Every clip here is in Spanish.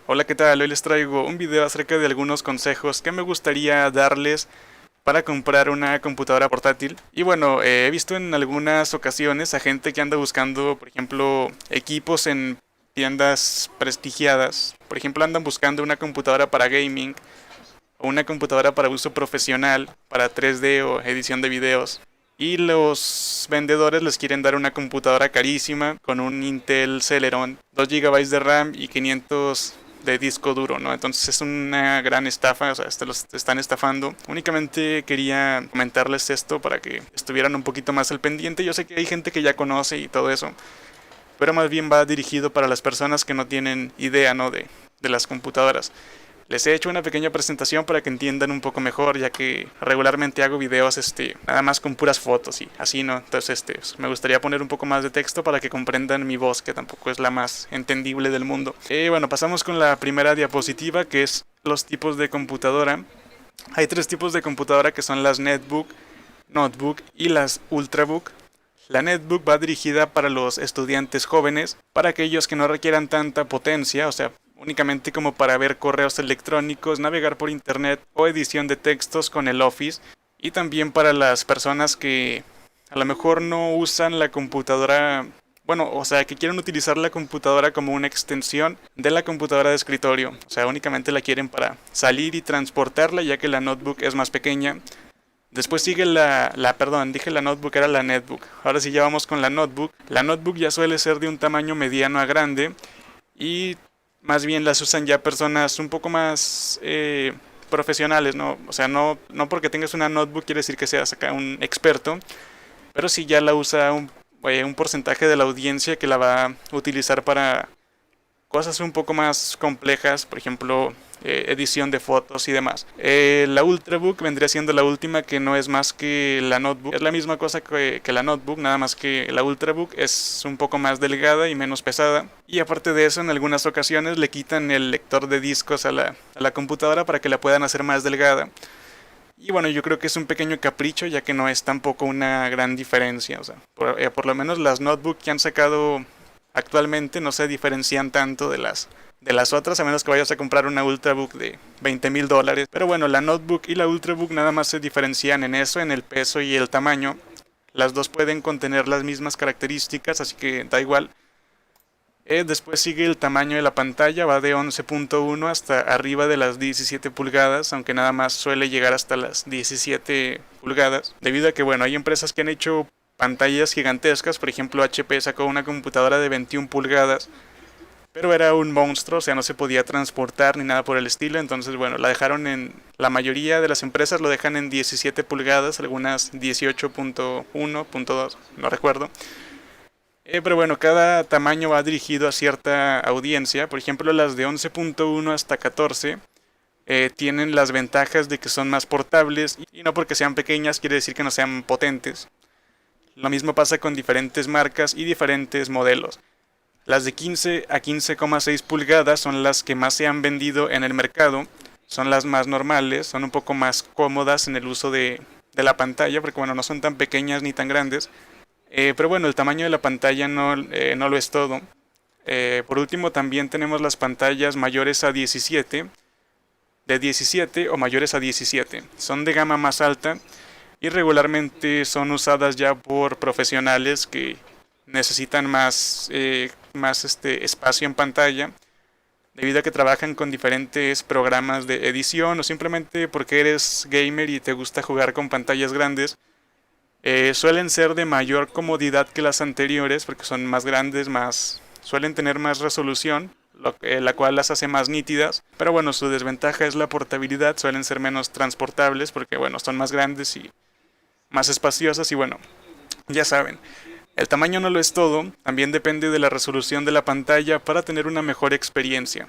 Hola, ¿qué tal? Hoy les traigo un video acerca de algunos consejos que me gustaría darles para comprar una computadora portátil. Y bueno, he visto en algunas ocasiones a gente que anda buscando, por ejemplo, equipos en tiendas prestigiadas. Por ejemplo, andan buscando una computadora para gaming o una computadora para uso profesional, para 3D o edición de videos. Y los vendedores les quieren dar una computadora carísima con un Intel Celeron, 2 gigabytes de RAM y 500 de disco duro, ¿no? Entonces es una gran estafa, o sea, los están estafando. Únicamente quería comentarles esto para que estuvieran un poquito más al pendiente. Yo sé que hay gente que ya conoce y todo eso, pero más bien va dirigido para las personas que no tienen idea, ¿no? de las computadoras. Les he hecho una pequeña presentación para que entiendan un poco mejor, ya que regularmente hago videos nada más con puras fotos y así, ¿no? Entonces me gustaría poner un poco más de texto para que comprendan mi voz, que tampoco es la más entendible del mundo. Bueno, pasamos con la primera diapositiva, que es los tipos de computadora. Hay tres tipos de computadora que son las netbook, notebook y las ultrabook. La netbook va dirigida para los estudiantes jóvenes, para aquellos que no requieran tanta potencia, o sea, únicamente como para ver correos electrónicos, navegar por internet o edición de textos con el Office, y también para las personas que a lo mejor no usan la computadora, bueno, o sea, que quieren utilizar la computadora como una extensión de la computadora de escritorio, o sea, únicamente la quieren para salir y transportarla, ya que la notebook es más pequeña. Después sigue perdón, dije la notebook, era la netbook. Ahora sí ya vamos con la notebook. La notebook ya suele ser de un tamaño mediano a grande y más bien las usan ya personas un poco más profesionales, ¿no? O sea, no porque tengas una notebook quiere decir que seas acá un experto, pero sí ya la usa un porcentaje de la audiencia que la va a utilizar para cosas un poco más complejas, por ejemplo, edición de fotos y demás. La Ultrabook vendría siendo la última, que no es más que la notebook. Es la misma cosa que la notebook, nada más que la Ultrabook es un poco más delgada y menos pesada. Y aparte de eso, en algunas ocasiones le quitan el lector de discos a la computadora para que la puedan hacer más delgada. Y bueno, yo creo que es un pequeño capricho, ya que no es tampoco una gran diferencia. O sea, por lo menos las notebook que han sacado actualmente no se diferencian tanto de las otras, a menos que vayas a comprar una Ultrabook de $20,000. Pero bueno, la notebook y la Ultrabook nada más se diferencian en eso, en el peso y el tamaño. Las dos pueden contener las mismas características, así que da igual. Después sigue el tamaño de la pantalla, va de 11.1 hasta arriba de las 17 pulgadas, aunque nada más suele llegar hasta las 17 pulgadas, debido a que bueno, hay empresas que han hecho pantallas gigantescas. Por ejemplo, HP sacó una computadora de 21 pulgadas, pero era un monstruo, o sea, no se podía transportar ni nada por el estilo. Entonces bueno, la mayoría de las empresas lo dejan en 17 pulgadas, algunas 18.1, punto 2, no recuerdo. Pero bueno, cada tamaño va dirigido a cierta audiencia. Por ejemplo, las de 11.1 hasta 14 tienen las ventajas de que son más portables, y no porque sean pequeñas quiere decir que no sean potentes. Lo mismo pasa con diferentes marcas y diferentes modelos. Las de 15 a 15,6 pulgadas son las que más se han vendido en el mercado. Son las más normales, son un poco más cómodas en el uso de la pantalla, porque bueno, no son tan pequeñas ni tan grandes. Pero bueno, el tamaño de la pantalla no lo es todo. Por último, también tenemos las pantallas mayores a 17, de 17 o mayores a 17. Son de gama más alta y regularmente son usadas ya por profesionales que necesitan más espacio en pantalla, debido a que trabajan con diferentes programas de edición o simplemente porque eres gamer y te gusta jugar con pantallas grandes. Suelen ser de mayor comodidad que las anteriores porque son más grandes, suelen tener más resolución, la cual las hace más nítidas. Pero bueno, su desventaja es la portabilidad, suelen ser menos transportables porque bueno, son más grandes y más espaciosas. Y bueno, ya saben, el tamaño no lo es todo, también depende de la resolución de la pantalla para tener una mejor experiencia.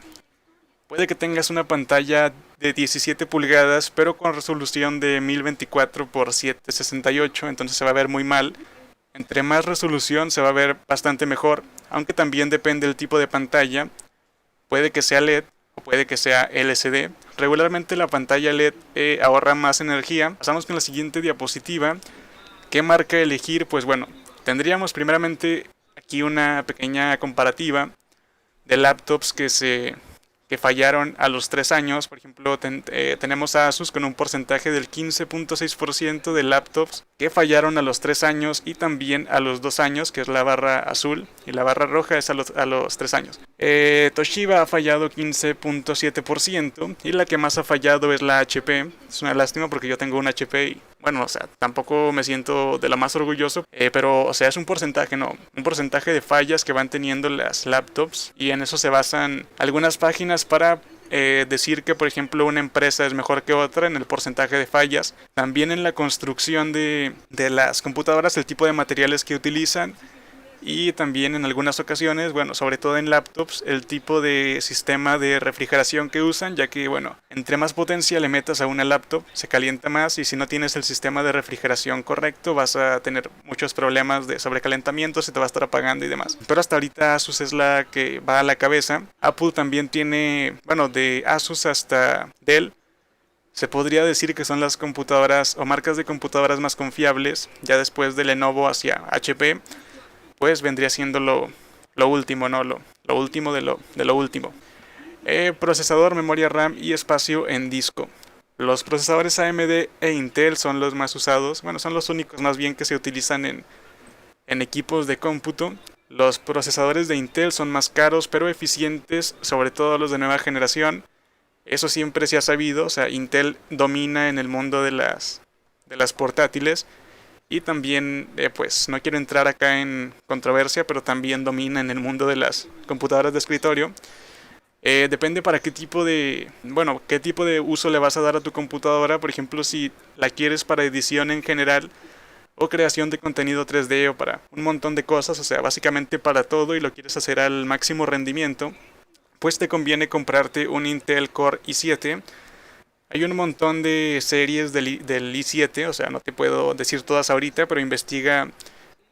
Puede que tengas una pantalla de 17 pulgadas, pero con resolución de 1024 por 768, entonces se va a ver muy mal. Entre más resolución se va a ver bastante mejor, aunque también depende del tipo de pantalla. Puede que sea LED o puede que sea LCD. Regularmente la pantalla LED ahorra más energía. Pasamos con la siguiente diapositiva. ¿Qué marca elegir? Pues bueno, tendríamos primeramente aquí una pequeña comparativa de laptops que fallaron a los 3 años. Por ejemplo, tenemos a Asus con un porcentaje del 15.6% de laptops que fallaron a los 3 años y también a los 2 años, que es la barra azul, y la barra roja es a los 3 años. Toshiba ha fallado 15.7% y la que más ha fallado es la HP. Es una lástima porque yo tengo un HP y bueno, o sea, tampoco me siento de lo más orgulloso, pero, o sea, es un porcentaje, ¿no? Un porcentaje de fallas que van teniendo las laptops y en eso se basan algunas páginas para decir que, por ejemplo, una empresa es mejor que otra en el porcentaje de fallas. También en la construcción de las computadoras, el tipo de materiales que utilizan. Y también en algunas ocasiones, bueno, sobre todo en laptops, el tipo de sistema de refrigeración que usan, ya que, bueno, entre más potencia le metas a una laptop, se calienta más y si no tienes el sistema de refrigeración correcto, vas a tener muchos problemas de sobrecalentamiento, se te va a estar apagando y demás. Pero hasta ahorita Asus es la que va a la cabeza. Apple también tiene, bueno, de Asus hasta Dell, se podría decir que son las computadoras o marcas de computadoras más confiables, ya después de Lenovo hacia HP. Pues vendría siendo lo último, ¿no? Lo último de lo último. Procesador, memoria RAM y espacio en disco. Los procesadores AMD e Intel son los más usados. Bueno, son los únicos más bien que se utilizan en equipos de cómputo. Los procesadores de Intel son más caros pero eficientes, sobre todo los de nueva generación. Eso siempre se ha sabido. O sea, Intel domina en el mundo de las portátiles. Y también, pues no quiero entrar acá en controversia, pero también domina en el mundo de las computadoras de escritorio. Depende para qué tipo de uso le vas a dar a tu computadora. Por ejemplo, si la quieres para edición en general o creación de contenido 3D o para un montón de cosas, o sea, básicamente para todo y lo quieres hacer al máximo rendimiento, pues te conviene comprarte un Intel Core i7. Hay un montón de series del i7, o sea, no te puedo decir todas ahorita, pero investiga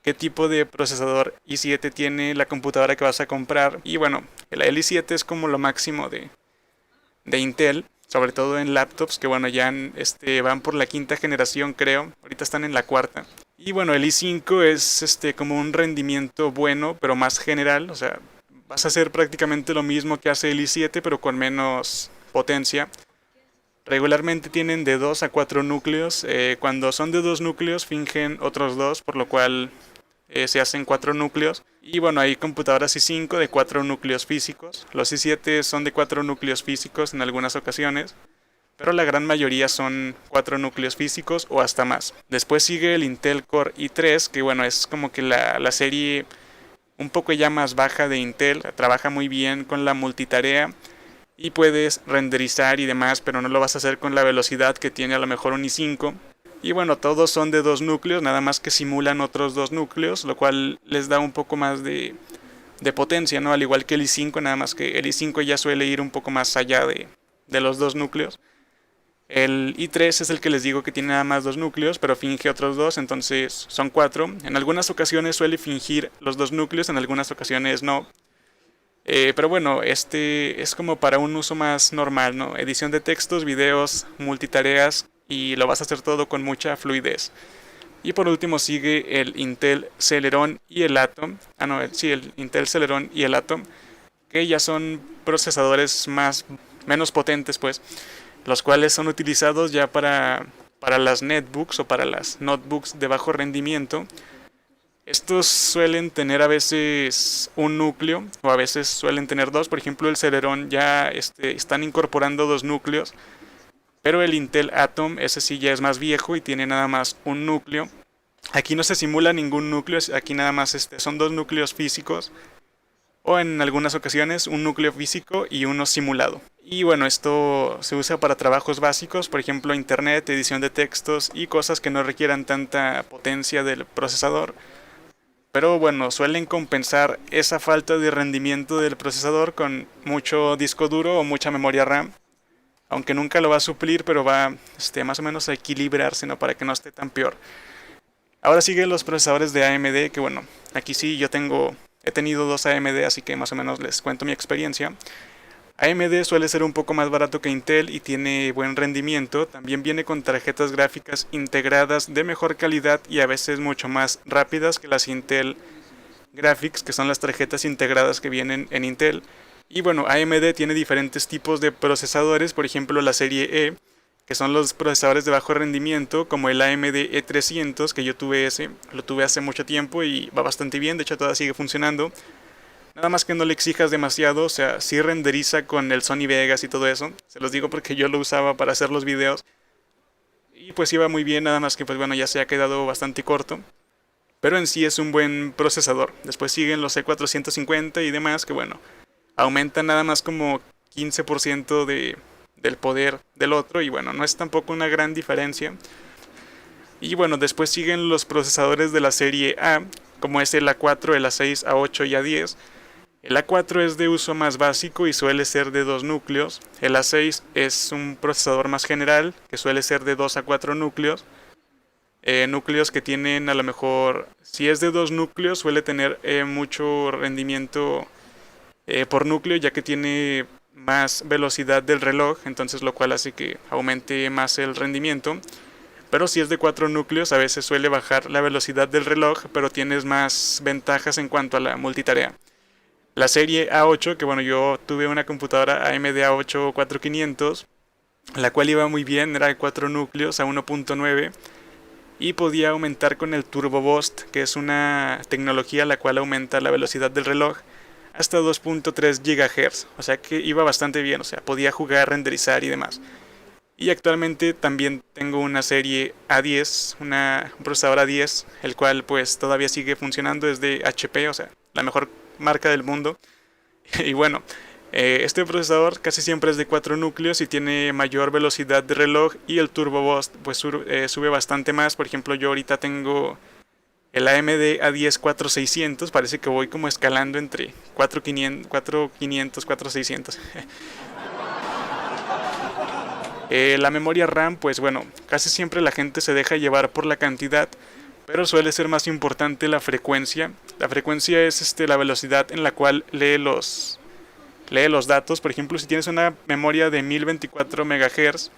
qué tipo de procesador i7 tiene la computadora que vas a comprar. Y bueno, el i7 es como lo máximo de Intel, sobre todo en laptops, que bueno, ya van por la quinta generación, creo. Ahorita están en la cuarta. Y bueno, el i5 es como un rendimiento bueno, pero más general, o sea, vas a hacer prácticamente lo mismo que hace el i7, pero con menos potencia. Regularmente tienen de 2 a 4 núcleos. Cuando son de 2 núcleos fingen otros 2, por lo cual se hacen 4 núcleos. Y bueno, hay computadoras i5 de 4 núcleos físicos. Los i7 son de 4 núcleos físicos en algunas ocasiones, pero la gran mayoría son 4 núcleos físicos o hasta más. Después sigue el Intel Core i3, que bueno, es como que la serie un poco ya más baja de Intel. Trabaja muy bien con la multitarea y puedes renderizar y demás, pero no lo vas a hacer con la velocidad que tiene a lo mejor un i5. Y bueno, todos son de 2 núcleos, nada más que simulan otros 2 núcleos, lo cual les da un poco más de potencia, ¿no? Al igual que el i5, nada más que el i5 ya suele ir un poco más allá de los 2 núcleos. El i3 es el que les digo que tiene nada más 2 núcleos, pero finge otros 2, entonces son 4. En algunas ocasiones suele fingir los 2 núcleos, en algunas ocasiones no. Pero bueno, este es como para un uso más normal, ¿no? Edición de textos, videos, multitareas y lo vas a hacer todo con mucha fluidez. Y por último sigue el Intel Celeron y el Atom. El Intel Celeron y el Atom, que ya son procesadores menos potentes, pues, los cuales son utilizados ya para las netbooks o para las notebooks de bajo rendimiento. Estos suelen tener a veces un núcleo o a veces suelen tener 2. Por ejemplo, el Celeron ya están incorporando 2 núcleos. Pero el Intel Atom, ese sí ya es más viejo y tiene nada más un núcleo. Aquí no se simula ningún núcleo, aquí nada más son 2 núcleos físicos. O en algunas ocasiones un núcleo físico y uno simulado. Y bueno, esto se usa para trabajos básicos, por ejemplo internet, edición de textos y cosas que no requieran tanta potencia del procesador. Pero bueno, suelen compensar esa falta de rendimiento del procesador con mucho disco duro o mucha memoria RAM. Aunque nunca lo va a suplir, pero va más o menos a equilibrarse, ¿no? Para que no esté tan peor. Ahora siguen los procesadores de AMD, que bueno, aquí sí he tenido 2 AMD, así que más o menos les cuento mi experiencia. AMD suele ser un poco más barato que Intel y tiene buen rendimiento. También viene con tarjetas gráficas integradas de mejor calidad y a veces mucho más rápidas que las Intel Graphics, que son las tarjetas integradas que vienen en Intel. Y bueno, AMD tiene diferentes tipos de procesadores, por ejemplo la serie E, que son los procesadores de bajo rendimiento, como el AMD E300, que yo tuve ese, lo tuve hace mucho tiempo y va bastante bien, de hecho todavía sigue funcionando. Nada más que no le exijas demasiado, o sea, sí renderiza con el Sony Vegas y todo eso. Se los digo porque yo lo usaba para hacer los videos. Y pues iba muy bien, nada más que pues bueno, ya se ha quedado bastante corto. Pero en sí es un buen procesador. Después siguen los E450 y demás, que bueno, aumentan nada más como 15% del poder del otro. Y bueno, no es tampoco una gran diferencia. Y bueno, después siguen los procesadores de la serie A, como es el A4, el A6, A8 y A10. El A4 es de uso más básico y suele ser de 2 núcleos. El A6 es un procesador más general, que suele ser de 2 a 4 núcleos. Núcleos que tienen a lo mejor, si es de 2 núcleos, suele tener mucho rendimiento por núcleo, ya que tiene más velocidad del reloj, entonces lo cual hace que aumente más el rendimiento. Pero si es de 4 núcleos, a veces suele bajar la velocidad del reloj, pero tienes más ventajas en cuanto a la multitarea. La serie A8, que bueno, yo tuve una computadora AMD A8 4500, la cual iba muy bien, era de 4 núcleos a 1.9 y podía aumentar con el Turbo Boost, que es una tecnología la cual aumenta la velocidad del reloj hasta 2.3 GHz, o sea que iba bastante bien, o sea, podía jugar, renderizar y demás. Y actualmente también tengo una serie A10, un procesador A10, el cual pues todavía sigue funcionando, es de HP, o sea, la mejor marca del mundo. Y bueno, este procesador casi siempre es de 4 núcleos y tiene mayor velocidad de reloj y el Turbo Boost pues sube bastante más. Por ejemplo, yo ahorita tengo el AMD A10 4600, parece que voy como escalando entre 4500, 4500, 4600. La memoria RAM, pues bueno, casi siempre la gente se deja llevar por la cantidad, pero suele ser más importante la frecuencia. La frecuencia es la velocidad en la cual lee los datos. Por ejemplo, si tienes una memoria de 1024 MHz,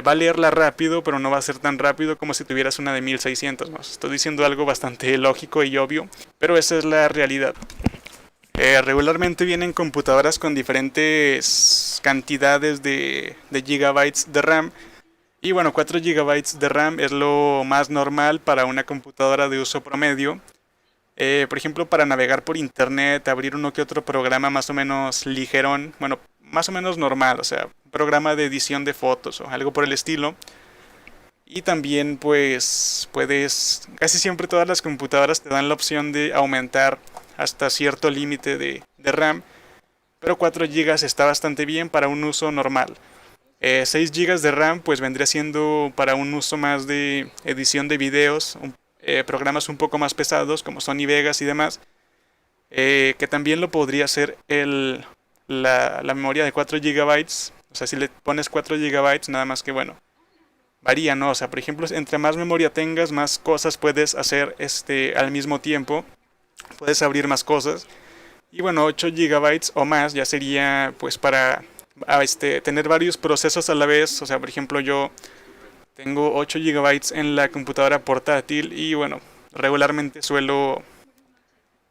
va a leerla rápido, pero no va a ser tan rápido como si tuvieras una de 1600, ¿no? Estoy diciendo algo bastante lógico y obvio, pero esa es la realidad. Regularmente vienen computadoras con diferentes cantidades de gigabytes de RAM. Y bueno, 4 GB de RAM es lo más normal para una computadora de uso promedio. Por ejemplo, para navegar por internet, abrir uno que otro programa más o menos ligerón, bueno, más o menos normal, o sea, un programa de edición de fotos o algo por el estilo. Y también pues casi siempre todas las computadoras te dan la opción de aumentar hasta cierto límite de RAM. Pero 4 GB está bastante bien para un uso normal. 6 GB de RAM pues vendría siendo para un uso más de edición de videos, programas un poco más pesados como Sony Vegas y demás, que también lo podría hacer la memoria de 4 GB. O sea, si le pones 4 GB, nada más que bueno, varía, ¿no? O sea, por ejemplo, entre más memoria tengas, más cosas puedes hacer al mismo tiempo, puedes abrir más cosas. Y bueno, 8 GB o más ya sería pues para tener varios procesos a la vez. O sea, por ejemplo, yo tengo 8 GB en la computadora portátil y bueno, regularmente suelo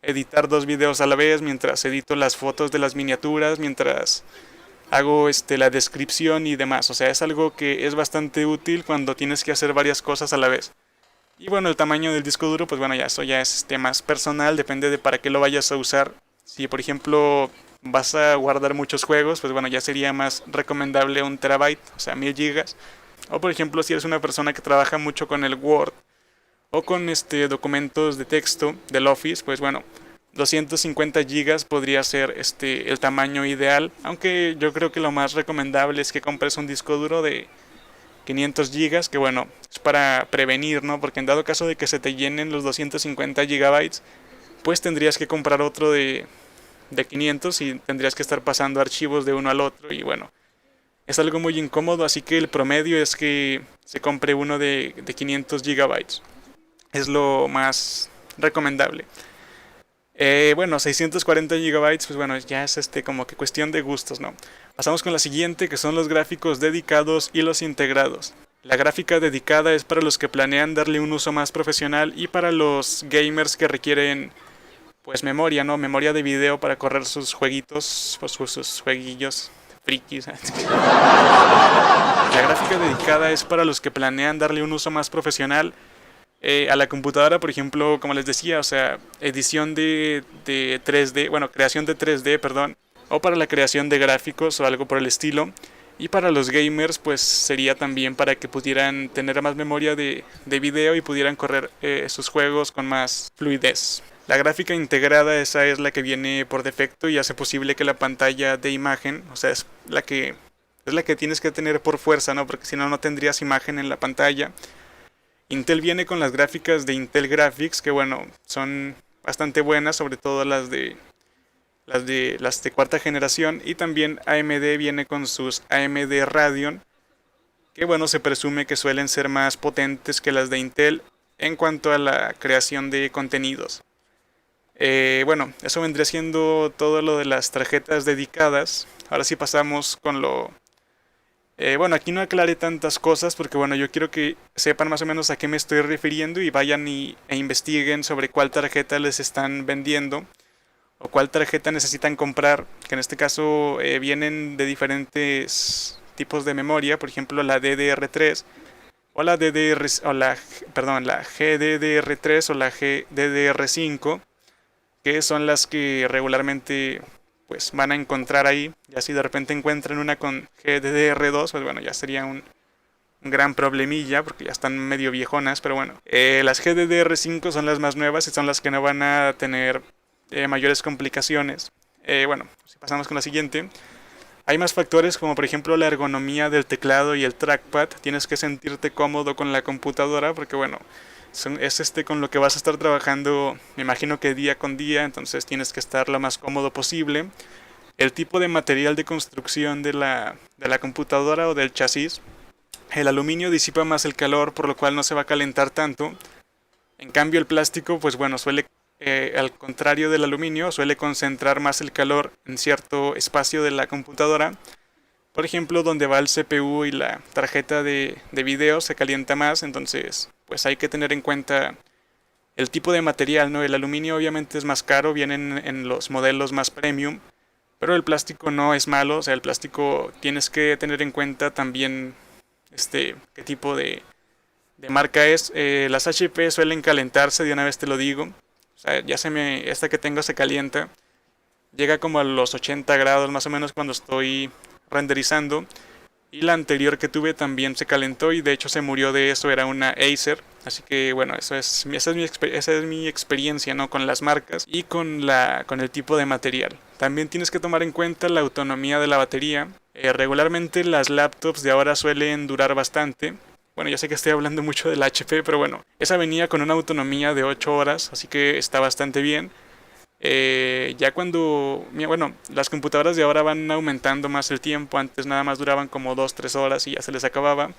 editar 2 videos a la vez mientras edito las fotos de las miniaturas, mientras hago la descripción y demás. O sea, es algo que es bastante útil cuando tienes que hacer varias cosas a la vez. Y bueno, el tamaño del disco duro, pues bueno, ya eso ya es más personal, depende de para qué lo vayas a usar. Si por ejemplo vas a guardar muchos juegos, pues bueno, ya sería más recomendable 1 TB, o sea 1000 GB. O por ejemplo, si eres una persona que trabaja mucho con el Word o con documentos de texto del Office, pues bueno, 250 GB podría ser el tamaño ideal. Aunque yo creo que lo más recomendable es que compres un disco duro de 500 GB, que bueno, es para prevenir, ¿no? Porque en dado caso de que se te llenen los 250 GB, pues tendrías que comprar otro de 500 y tendrías que estar pasando archivos de uno al otro y bueno, es algo muy incómodo, así que el promedio es que se compre uno de 500 GB. Es lo más recomendable. Bueno, 640 GB, pues bueno, ya es como que cuestión de gustos, ¿no? Pasamos con la siguiente, que son los gráficos dedicados y los integrados. La gráfica dedicada es para los que planean darle un uso más profesional y para los gamers que requieren pues memoria, ¿no? Memoria de video para correr sus jueguitos, pues sus jueguillos frikis. La gráfica dedicada es para los que planean darle un uso más profesional a la computadora, por ejemplo, como les decía, o sea, edición de 3D, bueno, creación de 3D, perdón, o para la creación de gráficos o algo por el estilo. Y para los gamers, pues sería también para que pudieran tener más memoria de video y pudieran correr sus juegos con más fluidez. La gráfica integrada, esa es la que viene por defecto y hace posible que la pantalla de imagen, o sea, es la que tienes que tener por fuerza, ¿no? Porque si no, no tendrías imagen en la pantalla. Intel viene con las gráficas de Intel Graphics, que bueno, son bastante buenas, sobre todo las de cuarta generación, y también AMD viene con sus AMD Radeon, que bueno, se presume que suelen ser más potentes que las de Intel en cuanto a la creación de contenidos. Bueno, eso vendría siendo todo lo de las tarjetas dedicadas. Ahora sí pasamos con lo... bueno, aquí no aclaré tantas cosas porque bueno, yo quiero que sepan más o menos a qué me estoy refiriendo y vayan e investiguen sobre cuál tarjeta les están vendiendo o cuál tarjeta necesitan comprar, que en este caso vienen de diferentes tipos de memoria, por ejemplo la DDR3 o la la GDDR3 o la GDDR5, que son las que regularmente pues van a encontrar ahí. Ya si de repente encuentran una con GDDR2, pues bueno, ya sería un gran problemilla porque ya están medio viejonas, pero bueno. Las GDDR5 son las más nuevas y son las que no van a tener mayores complicaciones. Bueno, si pasamos con la siguiente. Hay más factores como por ejemplo la ergonomía del teclado y el trackpad. Tienes que sentirte cómodo con la computadora porque bueno, es con lo que vas a estar trabajando, me imagino que día con día, entonces tienes que estar lo más cómodo posible. El tipo de material de construcción de la computadora o del chasis. El aluminio disipa más el calor, por lo cual no se va a calentar tanto. En cambio el plástico, pues bueno, al contrario del aluminio, suele concentrar más el calor en cierto espacio de la computadora. Por ejemplo, donde va el CPU y la tarjeta de video se calienta más, entonces pues hay que tener en cuenta el tipo de material, ¿no? El aluminio obviamente es más caro, vienen en los modelos más premium, pero el plástico no es malo, o sea, el plástico tienes que tener en cuenta también qué tipo de marca es. Las HP suelen calentarse, de una vez te lo digo. O sea, esta que tengo se calienta. Llega como a los 80 grados más o menos cuando estoy renderizando. Y la anterior que tuve también se calentó y de hecho se murió de eso, era una Acer. Así que bueno, esa es mi experiencia, ¿no? Con las marcas y con el tipo de material. También tienes que tomar en cuenta la autonomía de la batería. Regularmente las laptops de ahora suelen durar bastante. Bueno, ya sé que estoy hablando mucho del HP, pero bueno, esa venía con una autonomía de 8 horas, así que está bastante bien. Ya bueno, las computadoras de ahora van aumentando más el tiempo. Antes nada más duraban como 2-3 horas y ya se les acababa.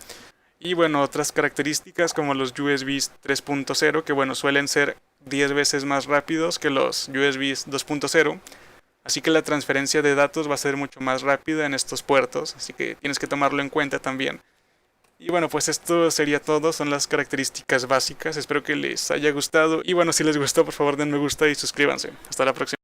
Y bueno, otras características como los USB 3.0, que bueno, suelen ser 10 veces más rápidos que los USB 2.0. Así que la transferencia de datos va a ser mucho más rápida en estos puertos, así que tienes que tomarlo en cuenta también. Y bueno, pues esto sería todo, son las características básicas, espero que les haya gustado. Y bueno, si les gustó, por favor den me gusta y suscríbanse. Hasta la próxima.